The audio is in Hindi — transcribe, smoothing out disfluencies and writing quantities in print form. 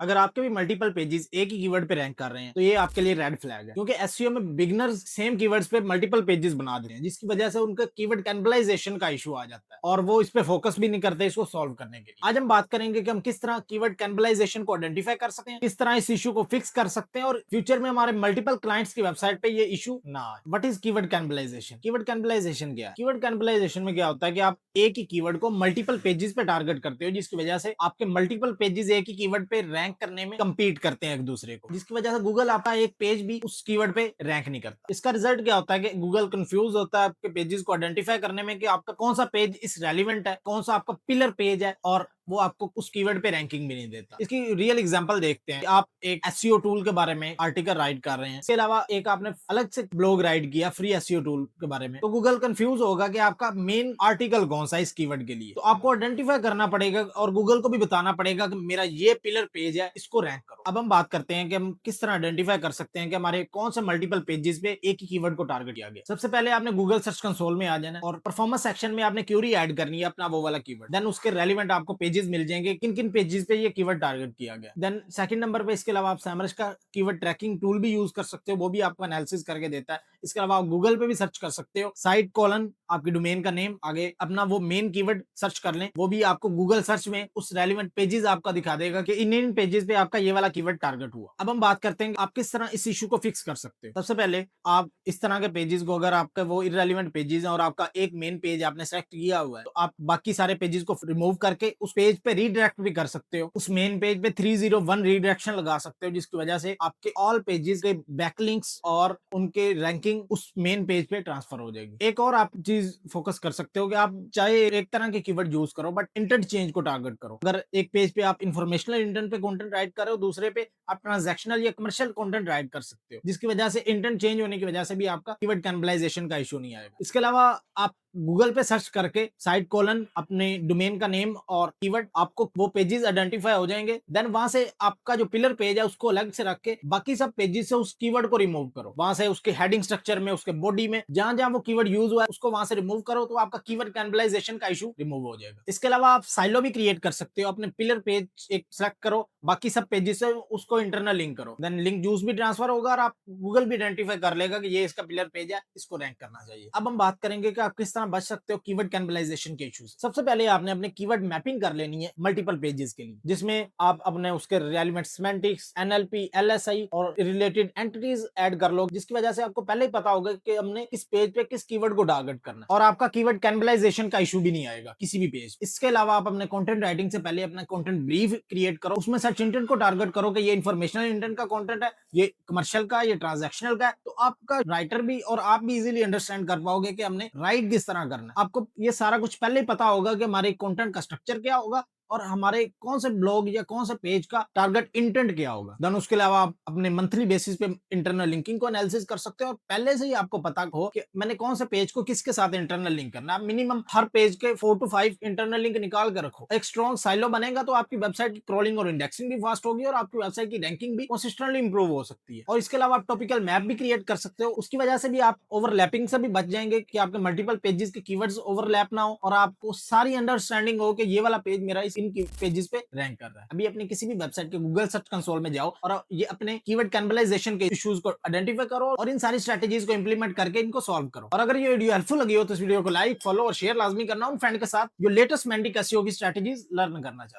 अगर आपके भी मल्टीपल पेजेस एक ही कीवर्ड पे रैंक कर रहे हैं तो ये आपके लिए रेड फ्लैग है, क्योंकि एसईओ में बिगिनर्स सेम कीवर्ड्स पे मल्टीपल पेजेस बना देते हैं, जिसकी वजह से उनका कीवर्ड कैनिबलाइजेशन का इशू आ जाता है और वो इस पे फोकस भी नहीं करते इसको सॉल्व करने के लिए। आज हम बात करेंगे कि हम किस तरह कीवर्ड कैनिबलाइजेशन को आइडेंटिफाई कर सकते हैं, किस तरह इस इशू को फिक्स कर सकते हैं और फ्यूचर में हमारे मल्टीपल क्लाइंट्स की वेबसाइट पे ये इशू ना आए। What is keyword cannibalisation? Keyword cannibalisation क्या है? कीवर्ड कैनिबलाइजेशन में क्या होता है कि आप एक ही कीवर्ड को मल्टीपल पेजेस पे टारगेट करते हो, जिसकी वजह से आपके मल्टीपल पेजेस एक ही कीवर्ड पे रैंक करने में compete करते हैं एक दूसरे को, जिसकी वजह से गूगल आपका एक पेज भी उस कीवर्ड पे रैंक नहीं करता। इसका रिजल्ट क्या होता है कि गूगल कंफ्यूज होता है आपके पेजेस को आइडेंटिफाई करने में कि आपका कौन सा पेज इस रेलिवेंट है, कौन सा आपका पिलर पेज है, और वो आपको उस कीवर्ड पे रैंकिंग भी नहीं देता। इसकी रियल एग्जांपल देखते हैं। आप एक एसईओ टूल के बारे में आर्टिकल राइट कर रहे हैं, इसके अलावा एक आपने अलग से ब्लॉग राइट किया फ्री एसईओ टूल के बारे में, तो गूगल कंफ्यूज होगा कि आपका मेन आर्टिकल कौन सा है इस कीवर्ड के लिए। तो आपको आइडेंटिफाई करना पड़ेगा और गूगल को भी बताना पड़ेगा कि मेरा ये पिलर पेज है, इसको रैंक करो। अब हम बात करते हैं कि हम किस तरह आइडेंटिफाई कर सकते हैं कि हमारे कौन से मल्टीपल पेजेस पे एक ही कीवर्ड को टारगेट किया गया। सबसे पहले आपने गूगल सर्च कंसोल में आ जाना और परफॉर्मेंस सेक्शन में आपने क्यूरी ऐड करनी है अपना वो वाला कीवर्ड। देन उसके रेलिवेंट आपको पेजेस मिल जाएंगे किन किन पेजेस पे ये कीवर्ड टारगेट किया गया। देन सेकंड नंबर पे इसके अलावा आप सैमरश का कीवर्ड ट्रैकिंग टूल भी यूज कर सकते हो, वो भी आपको एनालिसिस करके देता है। इसके अलावा आप गूगल पे भी सर्च कर सकते हो, साइट कॉलन आपकी डोमेन का नेम, आगे अपना वो मेन कीवर्ड सर्च कर लें, वो भी आपको गूगल सर्च में उस रेलिवेंट पेजेस आपका दिखा देगा कि इन पेजेस पे आपका ये वाला कीवर्ड टारगेट हुआ। अब हम बात करते हैं आप किस तरह इस इशू को फिक्स कर सकते हो। सबसे पहले आप इस तरह के पेजेस को, अगर आपका वो इररेलेवेंट पेजेस है और आपका एक मेन पेज आपने सेलेक्ट किया हुआ है, तो आप बाकी सारे पेजेस को रिमूव करके उस पेज पे रीडायरेक्ट भी कर सकते हो। उस मेन पेज पे 301 रीडायरेक्शन लगा सकते हो, जिसकी वजह से आपके ऑल पेजेस के बैकलिंक्स और उनके रैंकिंग उस मेन पेज पे ट्रांसफर हो जाएगी। एक और आप चीज फोकस कर सकते हो कि आप चाहे एक तरह के कीवर्ड यूज करो बट इंटेंट चेंज को टारगेट करो। अगर एक पेज पे आप इंफॉर्मेशनल इंटेंट पे कंटेंट राइट कर रहे हो, दूसरे पे आप ट्रांजैक्शनल या कमर्शियल कंटेंट राइट कर सकते हो, जिसकी वजह से इंटेंट चेंज होने की वजह से भी आपका कीवर्ड कैनिबलाइजेशन का इशू नहीं आएगा। इसके अलावा आप गूगल पे सर्च करके साइट कॉलन अपने डोमेन का नेम और कीवर्ड, आपको वो पेजेस आइडेंटिफाई हो जाएंगे। देन वहां से आपका जो पिलर पेज है उसको अलग से रख के बाकी सब पेजेस से उस कीवर्ड को रिमूव करो। वहां से उसके हेडिंग स्ट्रक्चर में, उसके बॉडी में जहां जहां वो कीवर्ड यूज हुआ है उसको वहां से रिमूव करो, तो आपका कीवर्ड कैनिबलाइजेशन का इशू रिमूव हो जाएगा। इसके अलावा आप साइलो भी क्रिएट कर सकते हो। अपने पिलर पेज एक सेलेक्ट करो, बाकी सब पेजेस से उसको इंटरनल लिंक करो, देन लिंक यूज भी ट्रांसफर होगा और आप गूगल भी आइडेंटिफाई कर लेगा कि ये इसका पिलर पेज है, इसको रैंक करना चाहिए। अब हम बात करेंगे कि आप किस तरह बच सकते हो कीवर्ड कैनिबलाइजेशन के इश्यूज। सबसे पहले आपने अपने कीवर्ड मैपिंग कर लेनी है मल्टीपल पेजेस के लिए, जिसमें आप अपने उसके रेलेवेंट सेमेंटिक्स, एनएलपी, एलएसआई और रिलेटेड एंटिटीज ऐड कर लो, जिसकी वजह से आपको पहले ही पता होगा कि हमने किस पेज पे किस कीवर्ड को टारगेट करना है और आपका कीवर्ड कैनिबलाइजेशन का इशू भी नहीं आएगा किसी भी पेज। इसके अलावा आप अपने कंटेंट राइटिंग से पहले अपना कंटेंट ब्रीफ क्रिएट करो, उसमें सर्च इंटेंट को टारगेट करो कि ये इंफॉर्मेशनल इंटेंट का कंटेंट है, ये कमर्शियल का, ये ट्रांजैक्शनल का है, तो आपका राइटर भी और आप भी इजीली अंडरस्टैंड कर पाओगे कि हमने राइट किस तरह करना है। आपको ये सारा कुछ पहले ही पता होगा कि हमारे कंटेंट का स्ट्रक्चर क्या होगा और हमारे कौन से ब्लॉग या कौन से पेज का टारगेट इंटेंट क्या होगा। देन उसके अलावा आप अपने मंथली बेसिस पे इंटरनल लिंकिंग को एनालिसिस कर सकते हो और पहले से ही आपको पता हो कि मैंने कौन से पेज को किसके साथ इंटरनल लिंक करना है। मिनिमम हर पेज के 4 to 5 इंटरनल लिंक निकाल कर रखो। एक स्ट्रॉन्ग साइलो बनेगा तो आपकी वेबसाइट की क्रॉलिंग और इंडेक्सिंग भी फास्ट होगी और आपकी वेबसाइट की रैंकिंग भी कंसिस्टेंटली इंप्रूव हो सकती है। और इसके अलावा आप टॉपिकल मैप भी क्रिएट कर सकते हो, उसकी वजह से भी आप ओवरलैपिंग से भी बच जाएंगे कि आपके मल्टीपल पेजेस के कीवर्ड्स ओवरलैप ना हो और आपको सारी अंडरस्टैंडिंग हो कि ये वाला पेज मेरा इन पेजेस पे रैंक कर रहा है। अभी अपनी किसी भी वेबसाइट के गूगल सर्च कंसोल में जाओ और ये अपने कीवर्ड कैनिबलाइजेशन के इश्यूज को आइडेंटिफाई करो और इन सारी स्ट्रेटजीज को इंप्लीमेंट करके इनको सॉल्व करो। और अगर ये वीडियो हेल्पफुल लगी हो तो इस वीडियो को लाइक, फॉलो और शेयर लाजमी करना उन फ्रेंड के साथ जो लेटेस्ट मेंटिक एसईओ की स्ट्रेटजीज लर्न करना चाहते हैं।